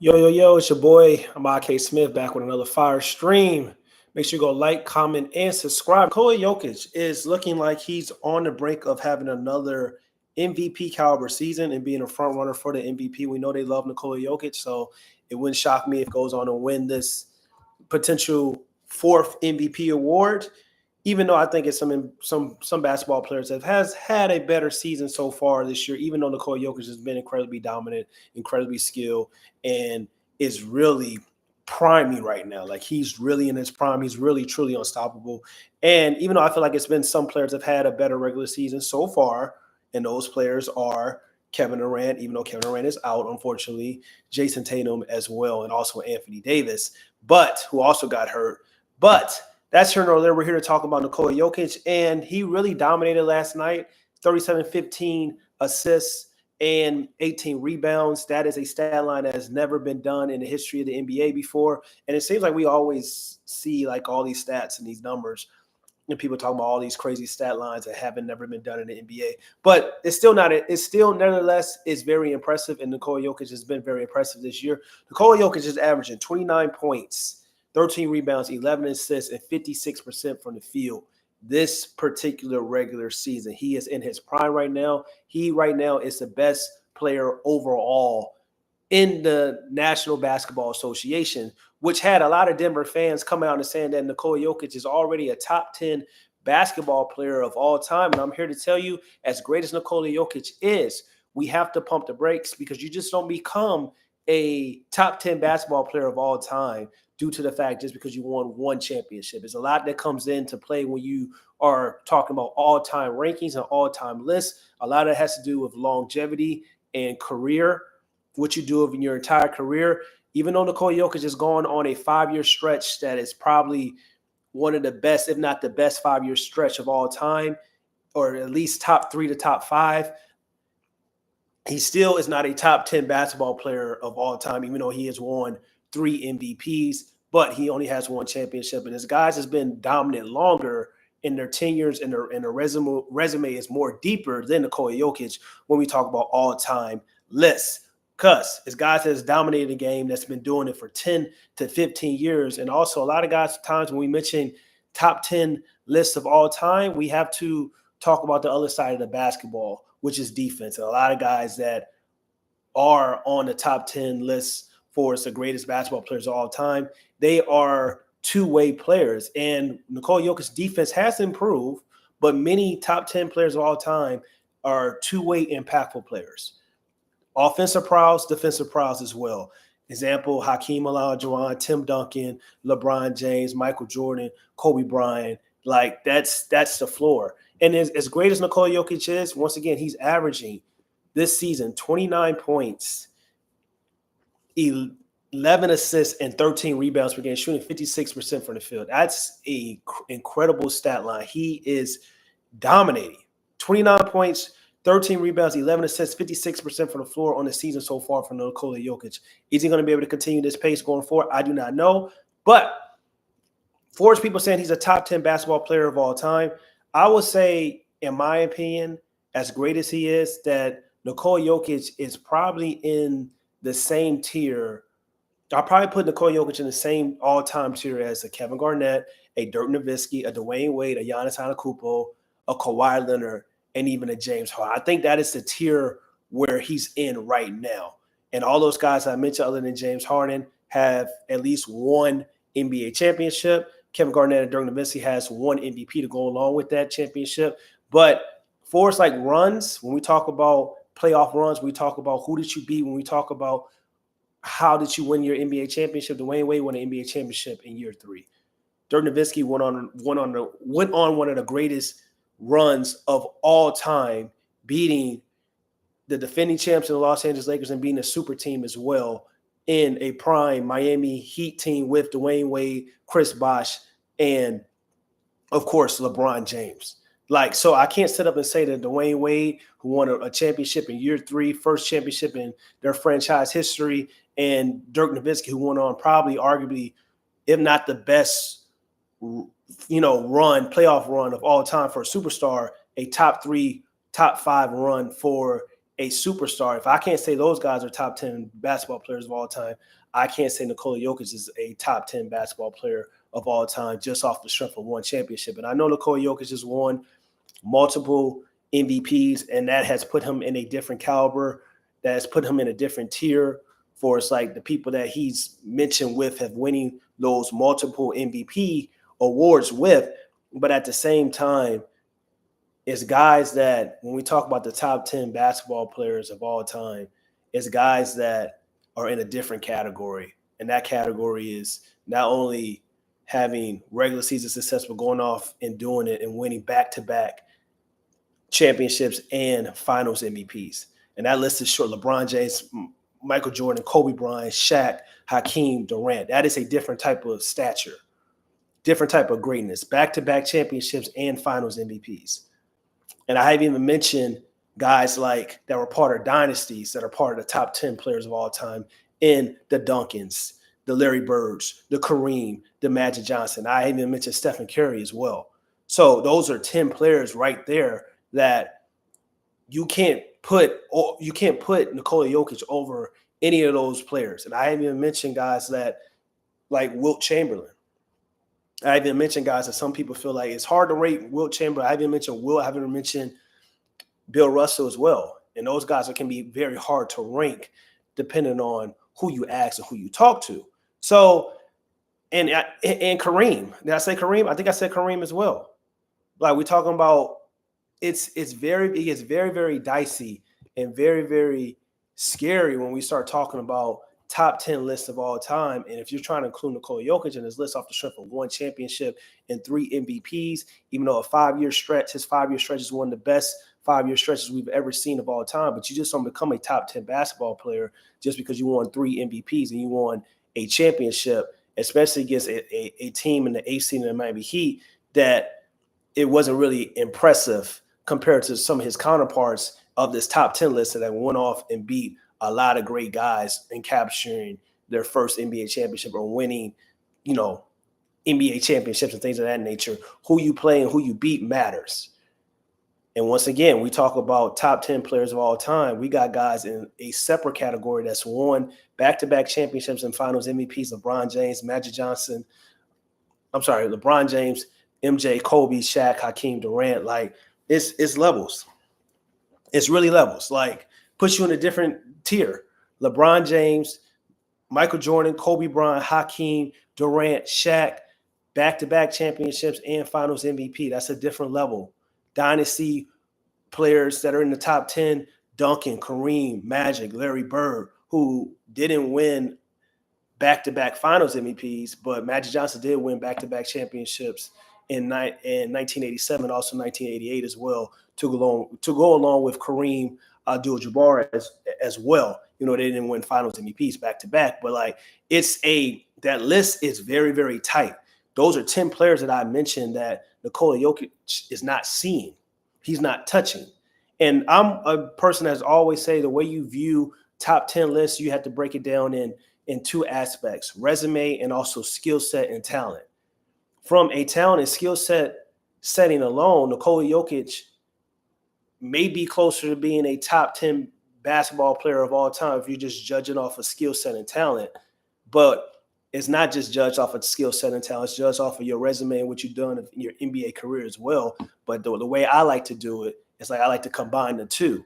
Yo, it's your boy, I'm IK Smith, back with another fire stream. Make sure you go like, comment, and subscribe. Nikola Jokic is looking like he's on the brink of having another MVP caliber season and being a front runner for the MVP. We know they love Nikola Jokic, so it wouldn't shock me if he goes on to win this potential fourth MVP award. Even though I think it's some basketball players that has had a better season so far this year, even though Nikola Jokic has been incredibly dominant, incredibly skilled, and is really priming right now. Like he's really in his prime. He's really truly unstoppable. And even though I feel like it's been some players have had a better regular season so far, and those players are Kevin Durant, even though Kevin Durant is out, unfortunately, Jason Tatum as well, and also Anthony Davis, but who also got hurt. But that's here nor there. We're here to talk about Nikola Jokic, and he really dominated last night. 37-15 assists and 18 rebounds. That is a stat line that has never been done in the history of the NBA before. And it seems like we always see like all these stats and these numbers, and people talking about all these crazy stat lines that haven't never been done in the NBA. But it's still not. It's still nevertheless is very impressive. And Nikola Jokic has been very impressive this year. Nikola Jokic is averaging 29 points. 13 rebounds, 11 assists, and 56% from the field this particular regular season. He is in his prime right now. He right now is the best player overall in the National Basketball Association, which had a lot of Denver fans come out and saying that Nikola Jokic is already a top 10 basketball player of all time. And I'm here to tell you, as great as Nikola Jokic is, we have to pump the brakes because you just don't become a top 10 basketball player of all time due to the fact just because you won one championship. There's a lot that comes into play when you are talking about all-time rankings and all-time lists. A lot of it has to do with longevity and career, what you do in your entire career. Even though Nikola Jokic has gone on a 5-year stretch that is probably one of the best, if not the best 5-year stretch of all time, or at least top 3 to top 5, he still is not a top 10 basketball player of all time, even though he has won 3 MVPs, but he only has one championship. And his guys has been dominant longer in their tenures, and their resume is more deeper than Nikola Jokic when we talk about all-time lists. Because his guys has dominated the game that's been doing it for 10 to 15 years. And also a lot of guys, times when we mention top 10 lists of all time, we have to talk about the other side of the basketball, which is defense. And a lot of guys that are on the top 10 lists for the greatest basketball players of all time, they are two-way players. And Nikola Jokic's defense has improved, but many top 10 players of all time are two-way impactful players. Offensive prowess, defensive prowess as well. Example, Hakeem Olajuwon, Tim Duncan, LeBron James, Michael Jordan, Kobe Bryant. Like, that's the floor. And as great as Nikola Jokic is, once again, he's averaging this season 29 points, 11 assists, and 13 rebounds per game, shooting 56% from the field. That's an incredible stat line. He is dominating. 29 points, 13 rebounds, 11 assists, 56% from the floor on the season so far from Nikola Jokic. Is he going to be able to continue this pace going forward? I do not know. But for people saying he's a top 10 basketball player of all time, I would say, in my opinion, as great as he is, that Nikola Jokic is probably in the same tier. I'll probably put Nikola Jokic in the same all-time tier as a Kevin Garnett, a Dirk Nowitzki, a Dwayne Wade, a Giannis Antetokounmpo, a Kawhi Leonard, and even a James Harden. I think that is the tier where he's in right now. And all those guys I mentioned, other than James Harden, have at least one NBA championship. Kevin Garnett and Dirk Nowitzki has one MVP to go along with that championship. But for us, like runs, when we talk about playoff runs, we talk about who did you beat. When we talk about how did you win your NBA championship, Dwayne Wade won an NBA championship in year 3. Dirk Nowitzki went on one of the greatest runs of all time, beating the defending champs of the Los Angeles Lakers and beating a super team as well in a prime Miami Heat team with Dwayne Wade, Chris Bosh, and, of course, LeBron James. Like, so I can't sit up and say that Dwayne Wade, who won a championship in year 3, first championship in their franchise history, and Dirk Nowitzki, who went on probably arguably, if not the best, playoff run of all time for a superstar, a top 3, top 5 run for a superstar. If I can't say those guys are top 10 basketball players of all time, I can't say Nikola Jokic is a top 10 basketball player of all time just off the strength of one championship. And I know Nikola Jokic has won multiple MVPs, and that has put him in a different caliber, that has put him in a different tier for it's like the people that he's mentioned with have winning those multiple MVP awards with. But at the same time, it's guys that when we talk about the top 10 basketball players of all time, it's guys that are in a different category. And that category is not only having regular season success, but going off and doing it and winning back-to-back championships and finals MVPs. And that list is short. LeBron James, Michael Jordan, Kobe Bryant, Shaq, Hakeem, Durant. That is a different type of stature, different type of greatness, back-to-back championships and finals MVPs. And I haven't even mentioned guys like that were part of dynasties that are part of the top 10 players of all time in the Duncans, the Larry Birds, the Kareem, the Magic Johnson. I haven't even mentioned Stephen Curry as well. So those are 10 players right there that you can't put Nikola Jokic over any of those players. And I haven't even mentioned guys that like Wilt Chamberlain. I haven't mentioned guys that some people feel like it's hard to rate Wilt Chamberlain. I haven't mentioned Wilt. I haven't mentioned Bill Russell as well. And those guys can be very hard to rank depending on who you ask and who you talk to. So, and Kareem. Did I say Kareem? I think I said Kareem as well. Like we're talking about, it gets very, very dicey and very, very scary when we start talking about top 10 lists of all time. And if you're trying to include Nikola Jokic in his list off the strength of one championship and 3 MVPs, even though his 5-year stretch is one of the best 5-year stretches we've ever seen of all time, but you just don't become a top 10 basketball player just because you won 3 MVPs and you won a championship, especially against a team in the eighth seed in the Miami Heat that it wasn't really impressive compared to some of his counterparts of this top 10 list that went off and beat a lot of great guys in capturing their first NBA championship or winning, NBA championships and things of that nature. Who you play and who you beat matters. And once again, we talk about top 10 players of all time. We got guys in a separate category that's won back-to-back championships and finals MVPs, LeBron James, MJ, Kobe, Shaq, Hakeem, Durant. Like, it's levels. It's really levels. Like, puts you in a different tier. LeBron James, Michael Jordan, Kobe Bryant, Hakeem, Durant, Shaq, back-to-back championships and finals MVP. That's a different level. Dynasty players that are in the top 10, Duncan, Kareem, Magic, Larry Bird, who didn't win back-to-back finals MVPs, but Magic Johnson did win back-to-back championships in 1987, also 1988 as well, to go along with Kareem Abdul-Jabbar as well. They didn't win finals MVPs back-to-back, but like that list is very, very tight. Those are 10 players that I mentioned that Nikola Jokic is not seeing. He's not touching. And I'm a person that's always say the way you view top 10 lists, you have to break it down in 2 aspects, resume and also skill set and talent. From a talent and skill set setting alone, Nikola Jokic may be closer to being a top 10 basketball player of all time if you're just judging off of skill set and talent. But it's not just judged off of skill set and talent. It's judged off of your resume and what you've done in your NBA career as well. But the way I like to do it is I like to combine the two.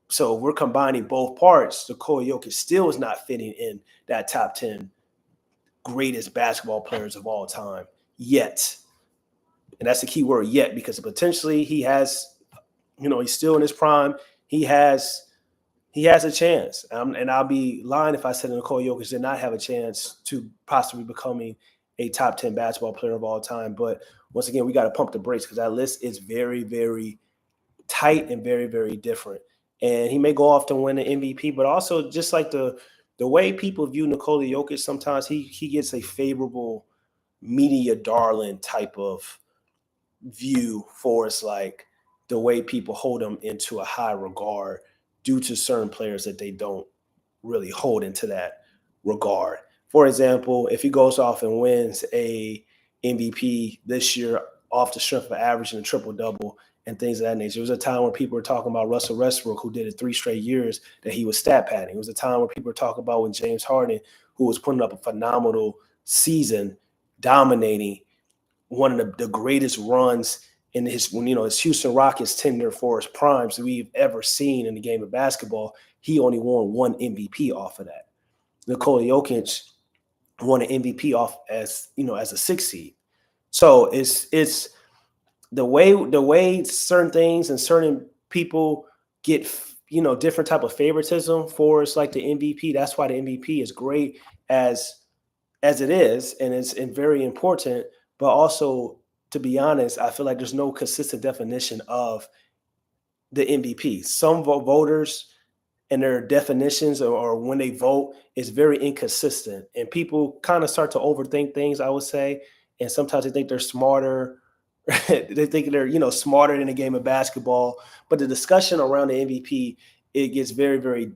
So we're combining both parts. Nikola Jokic still is not fitting in that top 10 greatest basketball players of all time yet. And that's the key word, yet, because potentially he has, he's still in his prime. He has a chance. And I'll be lying if I said Nikola Jokic did not have a chance to possibly becoming a top 10 basketball player of all time. But once again, we got to pump the brakes because that list is very, very tight and very, very different. And he may go off to win the MVP, but also just like the way people view Nikola Jokic, sometimes he gets a favorable media darling type of view for us, like the way people hold him into a high regard due to certain players that they don't really hold into that regard. For example, if he goes off and wins a MVP this year off the strength of averaging a triple-double and things of that nature. It was a time when people were talking about Russell Westbrook, who did it 3 straight years that he was stat padding. It was a time where people were talking about when James Harden, who was putting up a phenomenal season, dominating one of the greatest runs in his Houston Rockets tenure for his primes we've ever seen in the game of basketball. He only won one MVP off of that. Nikola Jokic won an MVP off as a 6 seed. So it's the way certain things and certain people get different type of favoritism for it's like the MVP. That's why the MVP is great as it is, and it's very important. But also, to be honest, I feel like there's no consistent definition of the MVP. Some voters and their definitions or when they vote is very inconsistent, and people kind of start to overthink things, I would say, and sometimes they think they're smarter. They think they're smarter in the game of basketball, but the discussion around the MVP, it gets very, very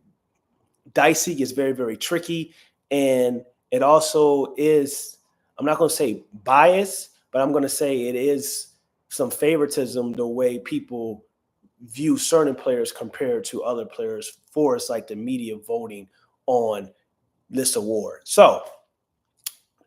dicey, gets very, very tricky. And it also is, I'm not going to say bias, but I'm going to say it is some favoritism the way people view certain players compared to other players for it's like the media voting on this award. So,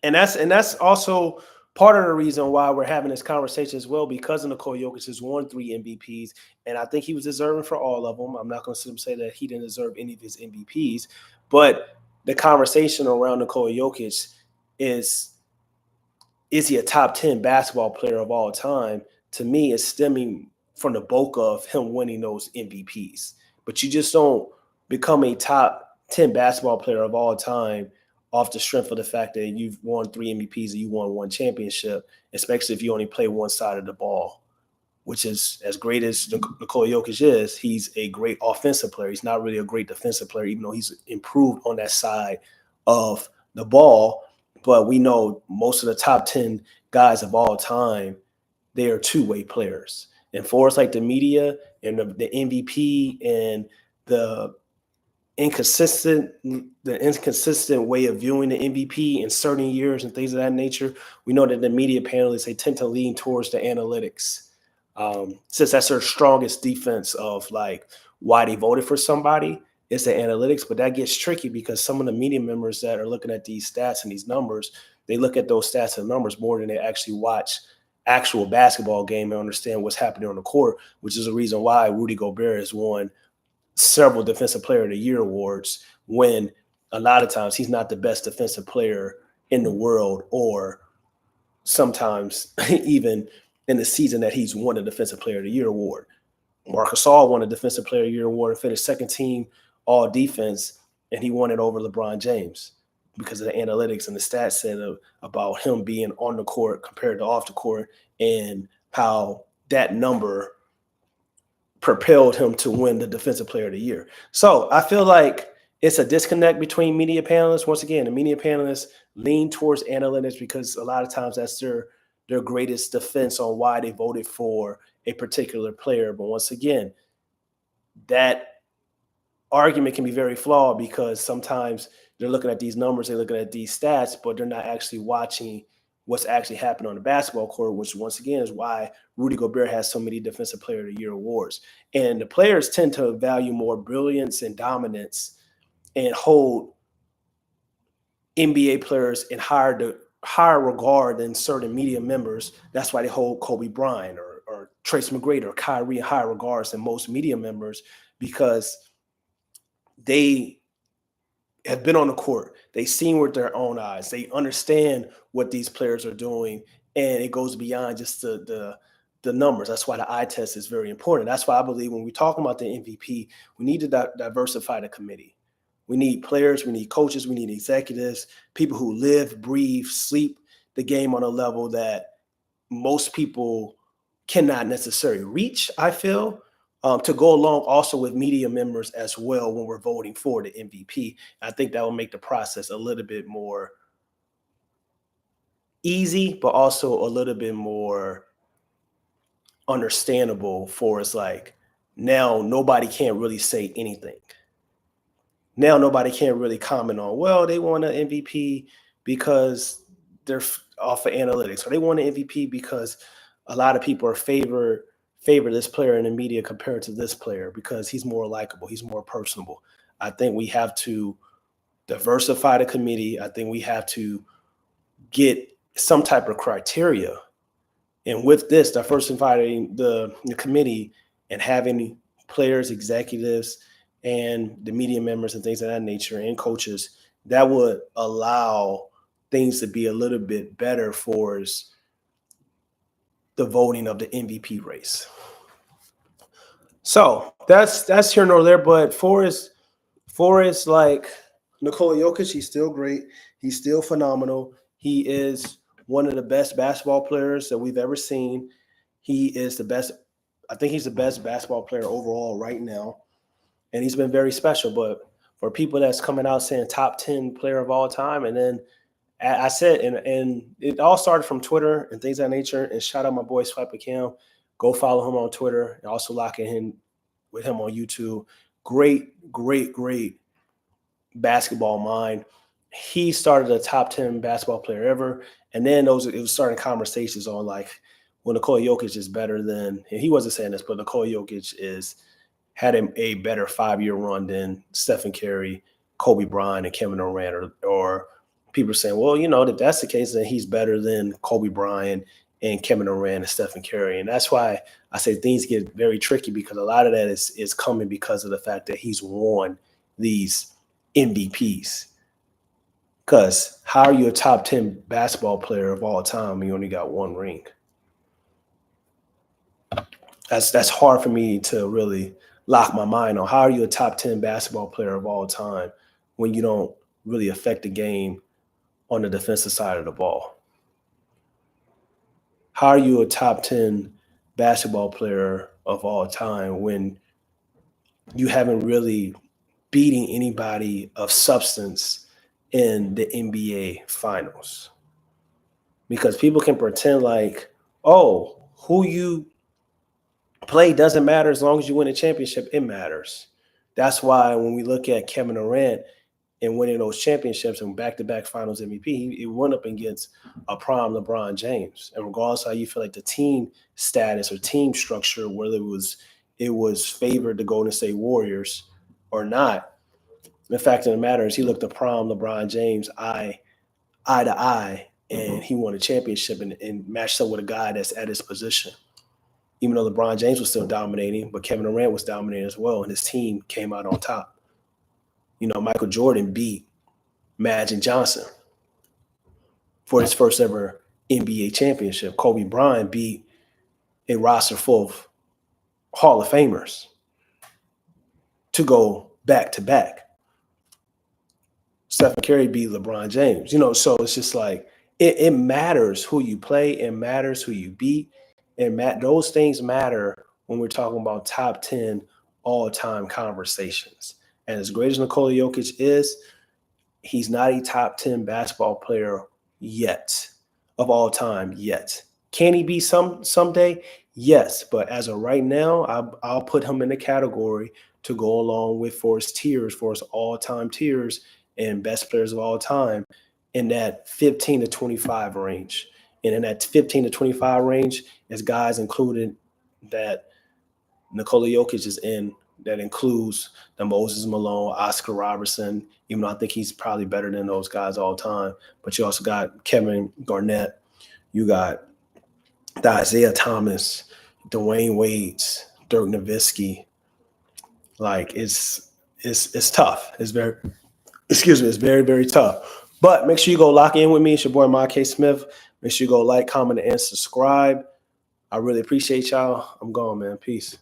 and that's also part of the reason why we're having this conversation as well, because of Nikola Jokic has won 3 MVPs, and I think he was deserving for all of them. I'm not going to say that he didn't deserve any of his MVPs, but the conversation around Nikola Jokic is he a top 10 basketball player of all time? To me, is stemming from the bulk of him winning those MVPs. But you just don't become a top 10 basketball player of all time off the strength of the fact that you've won 3 MVPs and you won one championship, especially if you only play one side of the ball, which is as great as Nikola Jokic is. He's a great offensive player. He's not really a great defensive player, even though he's improved on that side of the ball. But we know most of the top 10 guys of all time, they are two-way players. And for us, like the media and the MVP and the inconsistent way of viewing the MVP in certain years and things of that nature, we know that the media panelists, they tend to lean towards the analytics, since that's their strongest defense of like why they voted for somebody is the analytics. But that gets tricky because some of the media members that are looking at these stats and these numbers, they look at those stats and numbers more than they actually watch actual basketball game and understand what's happening on the court, which is the reason why Rudy Gobert has won several Defensive Player of the Year awards when a lot of times he's not the best defensive player in the world, or sometimes even in the season that he's won a Defensive Player of the Year award. Marc Gasol won a Defensive Player of the Year award and finished second team all defense, and he won it over LeBron James because of the analytics and the stats said about him being on the court compared to off the court, and how that number propelled him to win the Defensive Player of the Year. So I feel like it's a disconnect between media panelists. Once again, the media panelists lean towards analytics because a lot of times that's their greatest defense on why they voted for a particular player. But once again, that argument can be very flawed because sometimes they're looking at these numbers, they're looking at these stats, but they're not actually watching what's actually happening on the basketball court, which once again is why Rudy Gobert has so many Defensive Player of the Year awards. And the players tend to value more brilliance and dominance and hold NBA players in higher regard than certain media members. That's why they hold Kobe Bryant or Trace McGrady or Kyrie in higher regards than most media members, because they have been on the court. They've seen with their own eyes. They understand what these players are doing, and it goes beyond just the numbers. That's why the eye test is very important. That's why I believe when we're talking about the MVP, we need to diversify the committee. We need players, we need coaches, we need executives, people who live, breathe, sleep the game on a level that most people cannot necessarily reach, I feel, to go along also with media members as well when we're voting for the MVP. I think that will make the process a little bit more easy, but also a little bit more understandable for us. Like now, nobody can't really say anything. Now, nobody can't really comment on, well, they won an MVP because they're off of analytics, or they won an MVP because a lot of people are favor this player in the media compared to this player because he's more likable, he's more personable. I think we have to diversify the committee. I think we have to get some type of criteria. And with this, diversifying the committee and having players, executives, and the media members and things of that nature and coaches, that would allow things to be a little bit better for the voting of the MVP race. So that's here nor there. But for his like Nikola Jokic, he's still great. He's still phenomenal. He is one of the best basketball players that we've ever seen. He is the best. I think he's the best basketball player overall right now. And he's been very special. But for people that's coming out saying top 10 player of all time, and then I said, and it all started from Twitter and things of that nature. And shout out my boy Swiper Cam. Go follow him on Twitter and also lock in with him on YouTube. Great basketball mind. He started a top 10 basketball player ever. And then it was starting conversations on like, well, Nikola Jokic is better than, and he wasn't saying this, but Nikola Jokic had a better 5-year run than Stephen Curry, Kobe Bryant, and Kevin Durant, or people are saying, well, if that's the case, then he's better than Kobe Bryant and Kevin Durant and Stephen Curry. And that's why I say things get very tricky, because a lot of that is coming because of the fact that he's won these MVPs. Because how are you a top 10 basketball player of all time when you only got one ring? That's hard for me to really lock my mind on. How are you a top 10 basketball player of all time when you don't really affect the game on the defensive side of the ball? How are you a top 10 basketball player of all time when you haven't really beating anybody of substance in the NBA finals? Because people can pretend like, oh, who you play doesn't matter as long as you win a championship. It matters. That's why when we look at Kevin Durant and winning those championships and back-to-back finals MVP, he went up against a prime LeBron James. And regardless of how you feel like the team status or team structure, whether it was favored the Golden State Warriors or not, the fact of the matter is he looked at prime LeBron James eye to eye, and he won a championship and matched up with a guy that's at his position. Even though LeBron James was still dominating, but Kevin Durant was dominating as well, and his team came out on top. Michael Jordan beat Magic Johnson for his first ever NBA championship. Kobe Bryant beat a roster full of Hall of Famers to go back-to-back. Stephen Curry beat LeBron James. So it's just like it matters who you play. It matters who you beat. And those things matter when we're talking about top 10 all-time conversations. And as great as Nikola Jokic is, he's not a top 10 basketball player yet, of all time yet. Can he be someday? Yes. But as of right now, I'll put him in the category to go along with for his all-time tiers and best players of all time in that 15 to 25 range. And in that 15 to 25 range is guys included that Nikola Jokic is in. That includes the Moses Malone, Oscar Robertson, even though I think he's probably better than those guys all time. But you also got Kevin Garnett. You got the Isaiah Thomas, Dwayne Wade, Dirk Nowitzki. Like it's tough. It's very, very tough. But make sure you go lock in with me. It's your boy, K. Smith. Make sure you go like, comment, and subscribe. I really appreciate y'all. I'm gone, man. Peace.